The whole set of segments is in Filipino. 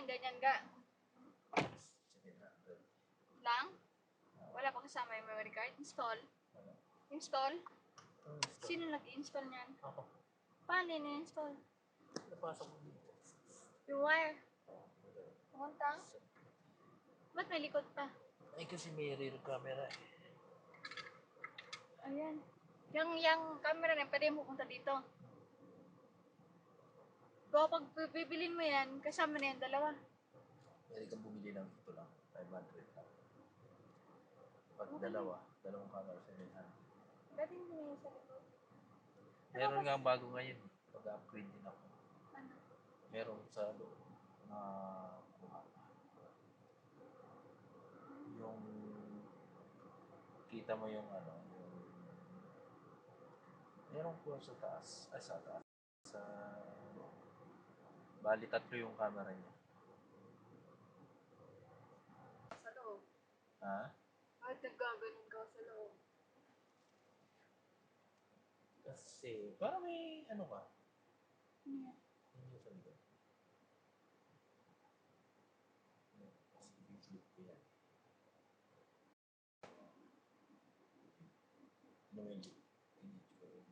yung ganyan ga? 700. Lang? Wala pa kasama yung memory card? Install? Ano? Install? Install. Sino nag-install niyan? Ako. Paano in-install? Napasok mo dito. Yung wire? Pumunta? Ba't may likod pa? Ay, kasi may rear camera eh. Ayan. Yung camera na, pwede mo pupunta dito. Kung pag bibilin mo yan, kasama na yan dalawa. Pwede kang bumili ng ito lang. 500 lang. Pag Okay. dalawang camera, 700. Dati mo na yan sa likod. Meron nga bago ngayon. Pag-upgrade din ako. Ano? Meron sa loob na yung kita mo yung ano, yung meron po sa taas, sa taas. Sa bali 3 yung camera niya. Sa loob. Ha? Ay, nagaganon ka sa loob. Kasi, para may ano ka? Ano yan? Yun yung sa likod. Kasi i-flip ko yan. Ano yung lip? I-edit ko yun.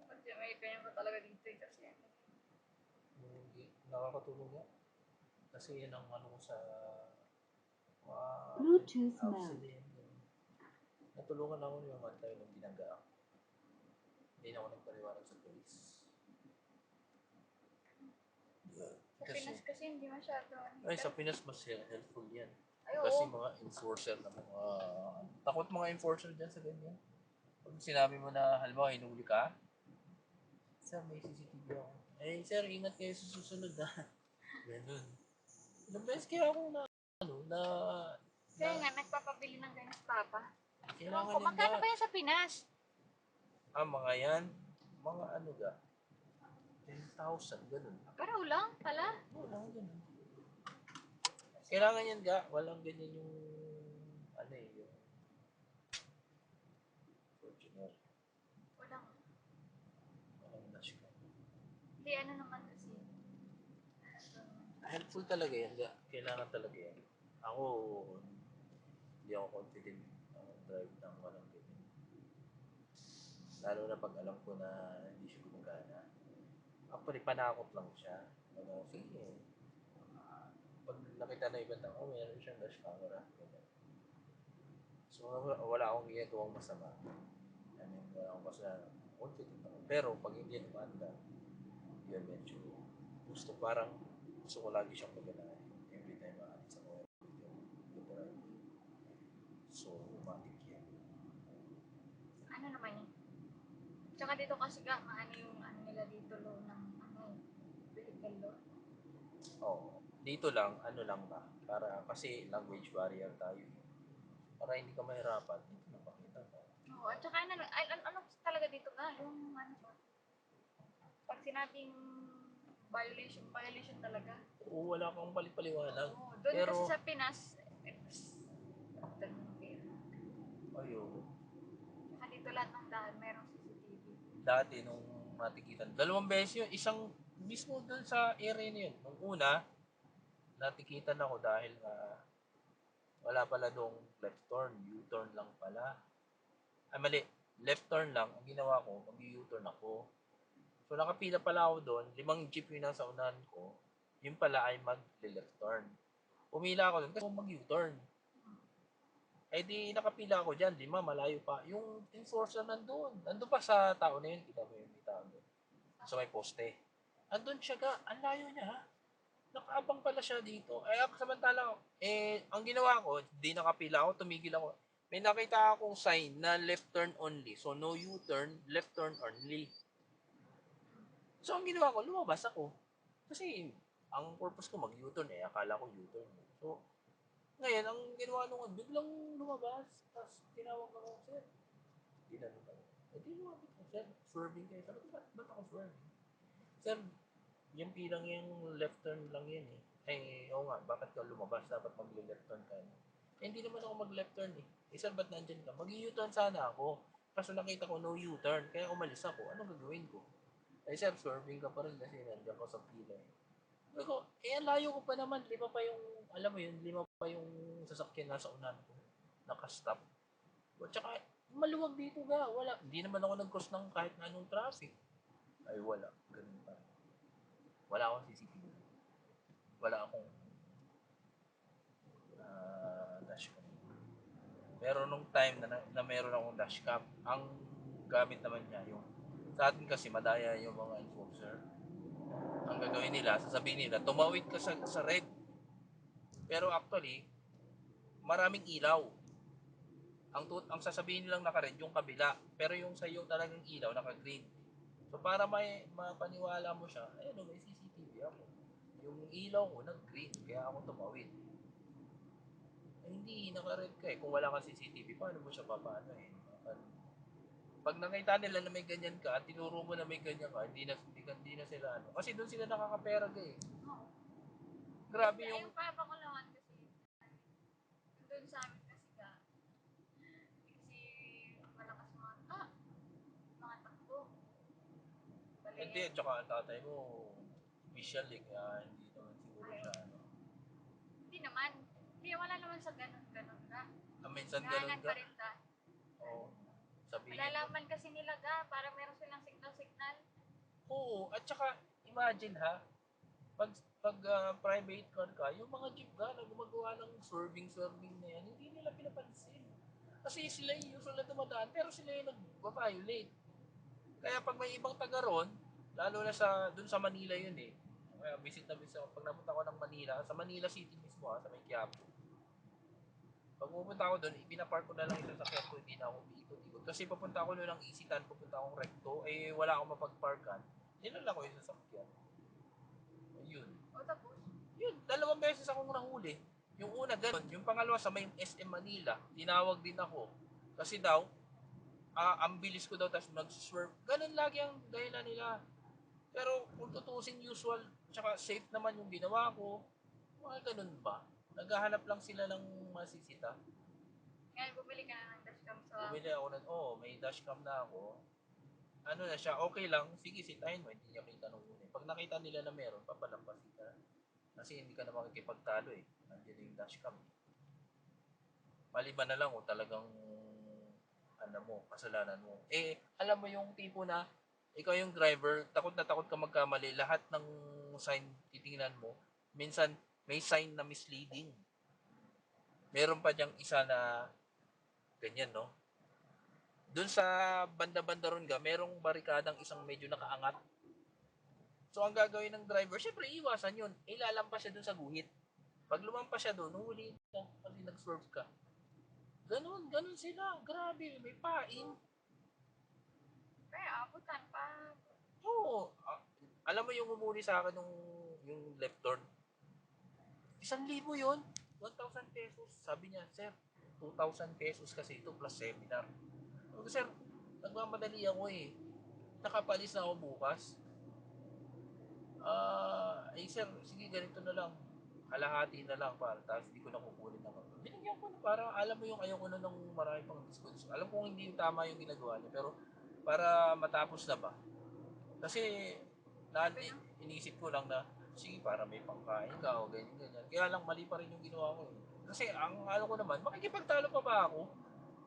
Kasi may ganyan ko talaga dito eh, kasi Nakakatulong yan. Kasi yan ang ano ko sa Bluetooth apps mode. din. Natulungan ako yung one time nung binangga ako. Hindi na ako nagpaliwanag sa police. sa Pinas kasi hindi masyado. Ay, sa Pinas mas helpful yan. Ay, Kasi oo. mga enforcer na mga... takot mga enforcer dyan sa ganyan. Pag sinabi mo na, halimbawa, hinuli ka, sir, may CCTV ako. Eh, sir, ingat kayo sa susunod na. Ganun. Ilang beses kaya ako na, ano, Kaya nga, nagpapabili ng ganyan sa Papa. Ewan kailangan ko, yan magkano ga. ba yan sa Pinas? Mga yan, mga ano ga, 10,000, ganun. Pero lang pala. Wala, ganun. Kailangan yan ga, walang ganyan yung, ano eh, yung Fortuner. Walang. Walang dashcam. Hindi, ano naman kasi. Helpful talaga yan ga, kailangan talaga yan. Ako, hindi ako confident drive ng walang ganyan. Lalo na pag alam ko na hindi siya gumagana. Actually, panakot lang siya. Ano, sige. Pag nakita na ibang tao, meron siyang dash camera. Ganyan. So, wala akong ginagawang masama. I mean, wala akong masama. Confident ako. Pero, pag hindi naman yun medyo gusto ko lagi siyang magana every time maalis ako with the right. So, matik yan. Ano naman yun? Tsaka dito kasi ga, maano yung ano nila dito lo ng ano, vehicle lo. Oo. Dito lang, ano lang ba? Para, kasi language barrier tayo. Para hindi ka mahirapan, dito na pakita ka. Oo, at saka ano talaga dito ga, yung ano ba? Pag sinabing violation talaga. Oo, wala kang paliwanag. Oo, doon Pero, kasi sa Pinas, ayun, saka dito lahat ng daan merong CCTV. dati nung natikitan, 2 beses yun, isang mismo dun sa area na yun. Nung una, natikitan ako dahil wala pala dong left turn, U-turn lang pala. Ay mali, left turn lang. Ang ginawa ko, mag-U-turn ako. So nakapila pala ako doon, 5 jeep yung nasa unahan ko. Yun pala ay mag-left turn. Pumila ako doon kasi mag-U-turn. Eh di nakapila ako dyan, 5, malayo pa. Yung enforcer nandun. Nandun pa sa tao na yun, kita mo yung may tao doon. Sa may poste. Andun siya ga, ang layo niya ha. Nakaabang pala siya dito. Eh, samantala, ang ginawa ko, di nakapila ako, tumigil ako. May nakita akong sign na left turn only. So, no U-turn, left turn only. So, ang ginawa ko, lumabas ako. Kasi, ang purpose ko mag-U-turn akala ko U-turn. So, ngayon, ang ginawa nung biglang lumabas. Tapos, tinawag ako, sir. Tinanong ako. Eh, di lumabas ako, sir. Swerving kayo. Sabi ko, ba't ako swerving? Sir, Yung bilang yung left turn lang yan eh. Oo nga, bakit ka lumabas? Dapat mag-left turn ka. Hindi naman ako mag-left turn eh. Sir, ba't nandyan ka? Mag-U-turn sana ako. Kaso nakita ko no U-turn, kaya umalis ako. Anong gagawin ko? Sir, swerving ka pa rin kasi nandiyan ko sa pila eh. Sabi ko, ang layo ko pa naman. Lima pa yung, alam mo yun, lima pa yung sasakyan nasa unan ko. Nakastop. At saka, maluwag dito ga. Wala. Hindi naman ako nag-cross ng kahit na anong traffic. Ay, wala. Ganun pa. Wala akong CCTV. Wala akong dashcam. Pero nung time na meron akong dashcam, ang gamit naman niya, yung sa atin kasi madaya yung mga enforcer. Ang gagawin nila, sasabihin nila, tumawid ka sa red. Pero actually, maraming ilaw. Ang sasabihin nilang naka-red yung kabila, pero yung sa iyo talagang ilaw naka-green. So para mapaniwala mo siya, ayun, may CCTV ako. Yung ilaw ko nag-green, kaya ako tumawid. Hindi, naka-red ka eh. Kung wala kang CCTV, paano mo siya papaano eh? Pag nakita nila na may ganyan ka at tinuro mo na may ganyan ka, hindi na sila ano. Kasi doon sila nakakapera ka eh. Oo. Grabe Kasi yung... yung papakulangan kasi, doon sa amin kasi malakas mga takbo. Bali, Hindi, tsaka ang tatay mo, official eh, kaya hindi naman siguro ayaw. siya ano. Hindi naman. Hindi, wala naman sa ganun-ganun ka. Minsan ganun Dahanan ka. pa rin ka. Oo. Sabihin mo. Malalaman kasi nila para meron silang signal-signal. Oo, at saka imagine ha, pag private car ka, yung mga jeep ga na gumagawa ng swerving na yan, hindi nila pinapansin. Kasi sila yung usual na dumadaan, pero sila yung nag-violate. Kaya pag may ibang taga ron, lalo na dun sa Manila yun eh. Kaya visit na visit ako. Pag napunta ko ng Manila, sa Manila City mismo sa may Quiapo. Pag pupunta ako doon, ipinapark ko na lang yung sasakyan ko, hindi na ako umiikot-ikot. Kasi papunta ako noon ng Isitan, pupunta akong Recto, wala akong mapag-parkan. Dinala ko yung sasakyan. Ayun. O tapos, Yun, 2 beses akong nahuli. Yung una, ganun. Yung pangalawa, sa may SM Manila, tinawag din ako. Kasi daw, ang bilis ko daw, tapos mag-swerve. Ganun lagi ang dahilan nila. Pero kung tutusin usual, tsaka safe naman yung ginawa ko, mga ganun ba? Naghahanap lang sila ng masisita. ngayon bumili ka na ng dashcam sa... Bumili ako ng, may dashcam na ako. Ano na siya, okay lang, sige, sitahin mo, hindi niya kita nung una. Pag nakita nila na meron, papalampasin ka. Kasi hindi ka na makikipagtalo eh. Nandiyan yung dashcam. Maliban na lang kung talagang ano mo, kasalanan mo. Alam mo yung tipo na ikaw yung driver, takot na takot ka magkamali, lahat ng sign titingnan mo. Minsan may sign na misleading. Meron pa diyang isa na ganyan, no? Doon sa banda-banda ron ga, merong barikadang isang medyo nakaangat. So ang gagawin ng driver, syempre iwasan yun. Ilalampas siya doon sa guhit. Pag lumampas siya doon, huli ka kasi nag-swerve ka. Ganun sila. Grabe, may pain. Kaya abutan pa. Oo. Alam mo yung humuli sa akin yung left turn? 1,000 yun. 1,000 pesos. Sabi niya, sir, 2,000 pesos kasi ito plus seminar. Sabi ko, sir, nagmamadali ako eh. Nakapalis na ako bukas. Sir, sige, ganito na lang. Kalahati na lang para tapos hindi ko na kukunin na. Binigyan ko na para alam mo yung ayoko na ng marami pang discounts. Alam ko hindi yung tama yung ginagawa niya pero para matapos na ba. Kasi inisip ko lang na sige para may pangkain ka o ganyan ganyan. Kaya lang mali pa rin yung ginawa ko. Kasi ang ano ko naman, makikipagtalo pa ba ako?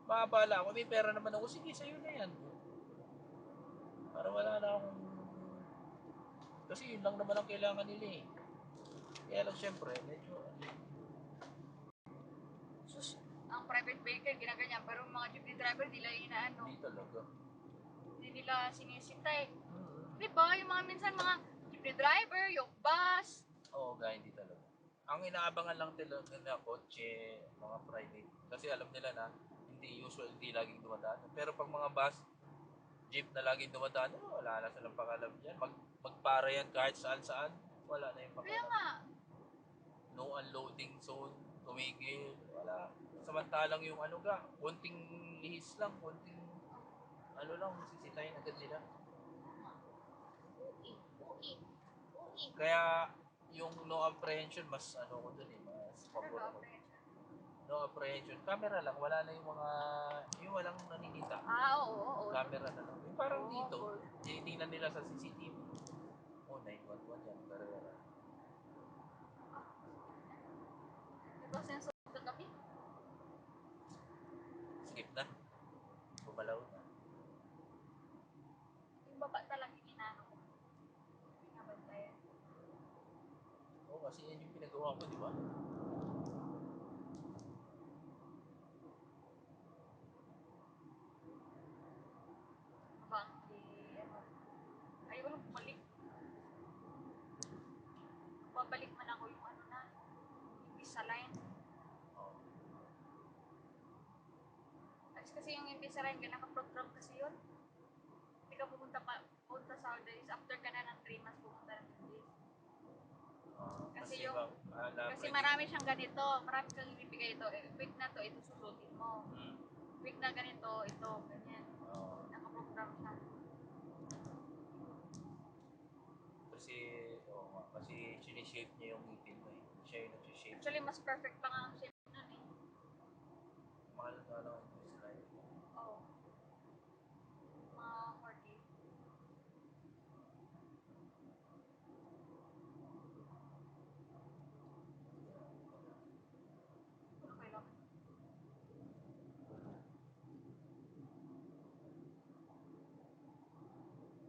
Makabala ako, may pera naman ako, sige sa'yo na yan. Para wala na akong kasi yun lang naman ang kailangan nila eh. Kaya lang syempre, medyo Sus, ang private vehicle ginaganyan, pero mga jeepney driver, di lang inaano. hindi talaga. Hindi nila sinisintay. Di ba? Yung mga minsan mga jeepney driver, yung bus. Oo, hindi talaga. Ang inaabangan lang talaga na kotse, mga private. Kasi alam nila na hindi laging dumadaan. Pero pag mga bus, jeep na laging dumadaan, wala na silang pakalam dyan. Magpara yan kahit saan-saan. Wala na yung Kaya pakalam. nga, No unloading zone, tumigil, wala. Samantalang yung konting lihis lang, konting ano lang, sisitahin agad nila. ui, ui. Kaya yung no apprehension, mas ano ko dun eh, mas Ano pabor no, ako. apprehension? No apprehension, camera lang, wala na yung mga, yung walang naninita. Oo. Camera na lang. Yung parang Oo, dito, cool. tinitingnan nila sa CCTV. Oh, 911 yan, gara-gara. Ito, sensitive ka kami. Skip na. Bumalaw na. Yung baba talaga inano ko. Pinabantayan. Oo, kasi yan yung pinagawa ko, di ba? Habang ano, ayaw lang bumalik. Babalik man ako yung ano na, yung Invisalign. Oo. Kasi yung Invisalign, naka-program kasi yun. Hindi ka pupunta sa days. After ka na ng 3 months, pupunta ng days. Kasi yung, kasi marami siyang ganito. Marami kang ibibigay ito. Week na to, ito susutin mo. Week na ganito, ito, ganyan. Naka-program siya. Kasi, oo nga, kasi sinishape niya yung ngipin mo eh. Siya yung nagsishape. Actually, mas perfect pa nga ang shape nun eh. Mahal na lang yung Invisalign. Oo. Mga 40. Okay lang.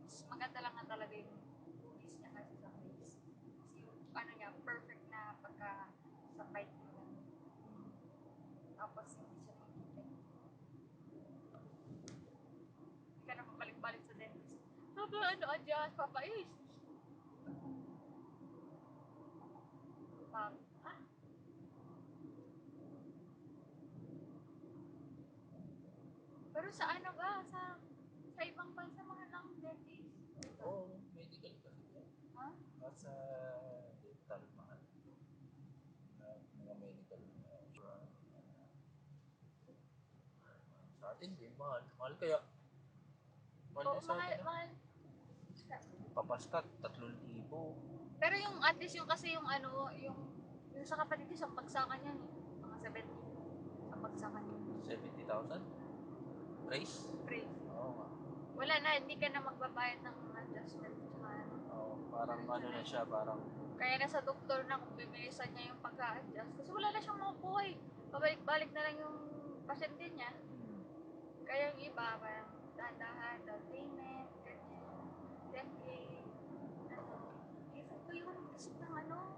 Mas maganda lang nga talaga yung boobies niya kasi sa face. Kasi yung ano niya, perfect na pagka sa bite niya. Tapos hindi siya nakikita. Hindi ka na mabalik-balik sa dentist. Papa, ano, adjust, papa, is. Ah, pero sa ano ba? Sa ibang bansa mahal ang dentist? Oo, medical kasi yan. Ha? Nasa dental mahal. Mga medical. Sa atin din, mahal. Mahal kaya. Mahal Oo, din sa mahal, atin ah. mahal. Papastat, 3,000. Pero yung at least yung kasi yung ano, yung sa kapatid ko sa pagsakan yan eh. Mga 70 sa pagsakan yun. 70,000? Race? Free. Oo nga. Wala na, hindi ka na magbabayad ng adjustment. Tsaka ano. Oo, parang ano na siya, parang Kaya nasa doktor na kung bibilisan niya yung pagka-adjust. Kasi wala na siyang makukuha eh. Pabalik-balik na lang yung pasyente niya. Kaya yung iba, parang dahan-dahan, down payment, ganyan. 10K, ano. Isip ko yung isip ng ano.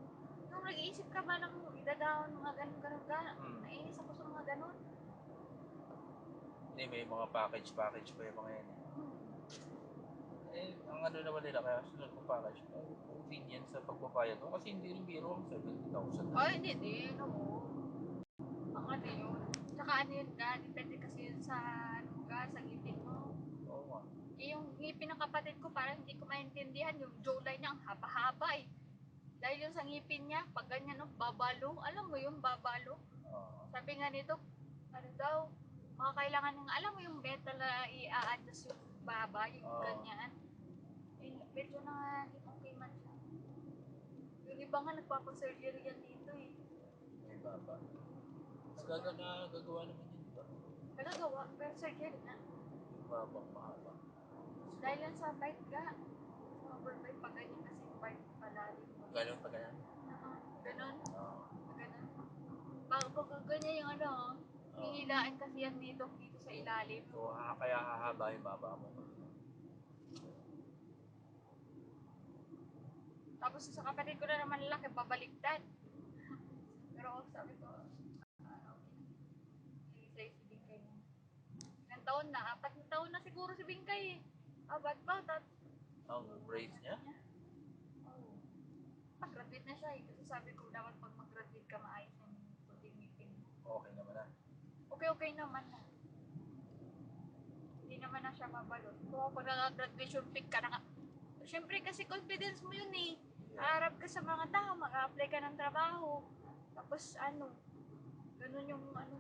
Nung nag-iisip ka ba ng ida-down, mga ganun-ganun ka. Nainis ako sa mga ganun. hindi, may mga package pa yung mga yan eh. Ang ano naman nila, kaya sunod ko package, ang convenience sa pagbabayad mo, kasi hindi rin biro ang 70,000. Ay, hindi din. Oo. Ang ano yun. Tsaka ano yun ka, depende kasi yun sa ano ka, sa ngipin mo. Oo nga. Yung ngipin ng kapatid ko, parang hindi ko maintindihan. Yung jawline niya, ang haba-haba eh. Dahil yung sa ngipin niya, pag ganyan, no, babalo. Alam mo yung babalo? Sabi nga nito, ano daw, mga kailangan ng, alam mo yung metal na i-a-adjust yung baba, yung ganyan. Eh, medyo na okay man siya. Yung iba nga nagpapasurgery yan dito eh. May baba. Gagawa naman yun, di ba? Nagagawa, pero surgery na. Yung babang mahaba. Dahil yan sa bite ka, sa overbite, pag ganyan kasi yung bite palalim. Ganun pa ganun? Ganon. Ganon. Pag ganyan yung ano, hihilain kasi yan dito sa ilalim. So, kaya hahaba yung baba mo. Tapos sa kapatid ko na naman laki, babaliktad. Pero ako sabi ko, okay, si Bingkay mo. Ilang taon na? 4 na taon na siguro si Bingkay eh. Ba't ba? Ang braids niya? Oh. Pag-graduate na siya eh. Kasi sabi ko, dapat pag mag-graduate ka, maayos yung puting meeting. Okay naman na. Okay naman na. Hindi naman na siya mabalot. Kung pag nag-graduation pick ka na, siyempre kasi confidence mo yun eh. Harap ka sa mga tao, mag-apply ka ng trabaho. Tapos ano, ganun yung ano.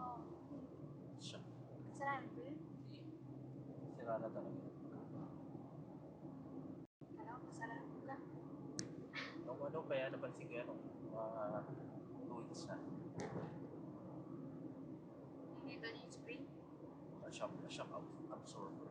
Oo. Siya. Kasalanan ko yun. Hindi. Sira na talaga. Kala ko kasalanan ko ka. Nung ano, kaya napansin ko yan, mga 2 weeks na. Hindi doon yung spring. Shock absorber.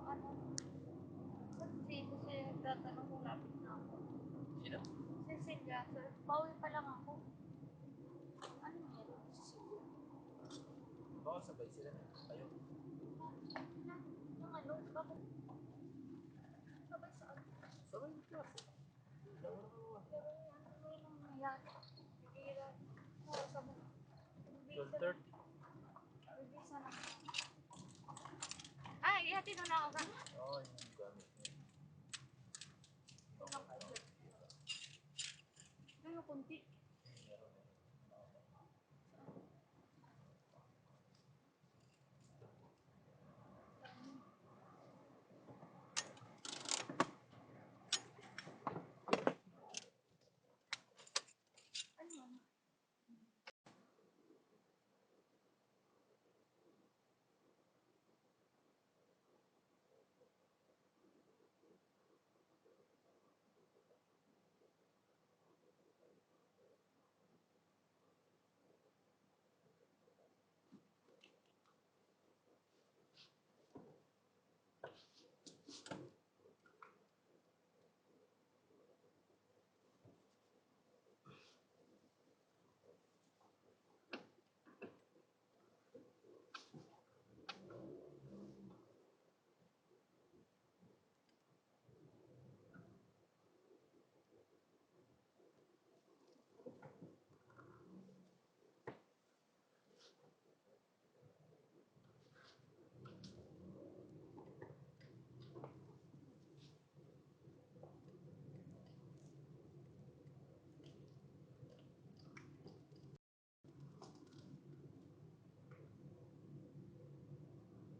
Ano? Ba't dito siya tatanong kung lapit na ako? Sino? Cecilia, sir. Pauwi pa lang ako. Ano meron? Cecilia? Baka sabay sila. Kayo. Nang ano? Bakit? Sabay saan? Sabay yung klase. Pero ano mo yung nangyayari? Bigila. Oo, sabay. Bibisa na. 12:30. Bibisa na. Ay, ihatid na ako ka. Oo, yung gamit niya. Ano kunti? Meron eh. Ano ano?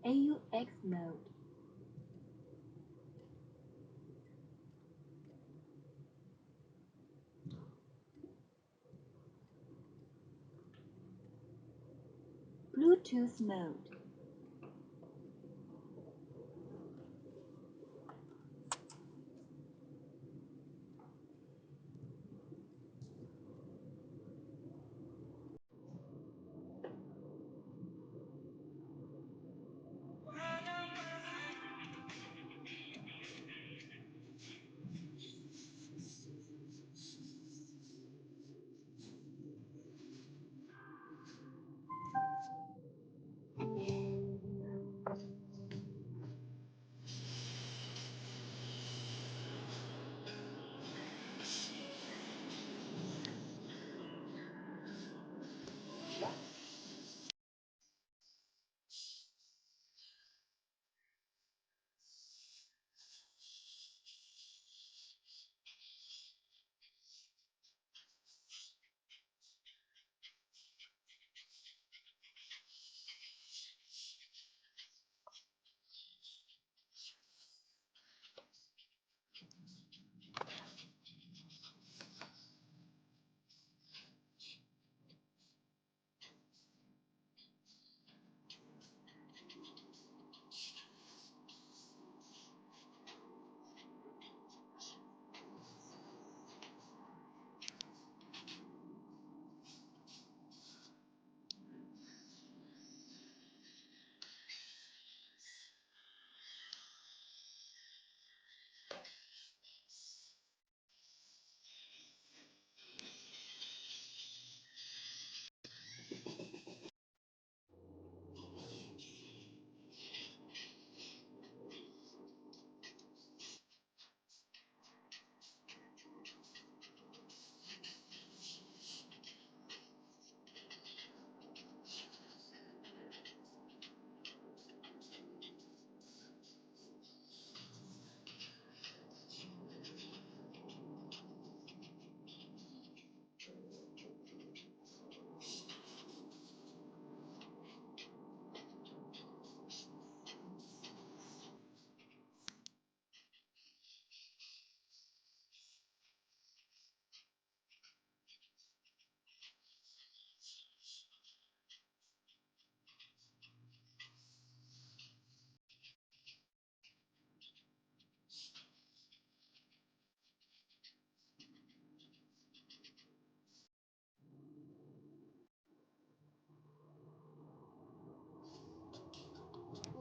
AUX mode. Bluetooth mode.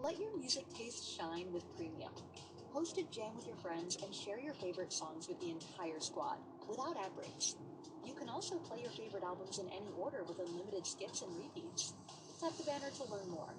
Let your music taste shine with Premium. Host a jam with your friends and share your favorite songs with the entire squad, without ad breaks. You can also play your favorite albums in any order with unlimited skips and repeats. Tap the banner to learn more.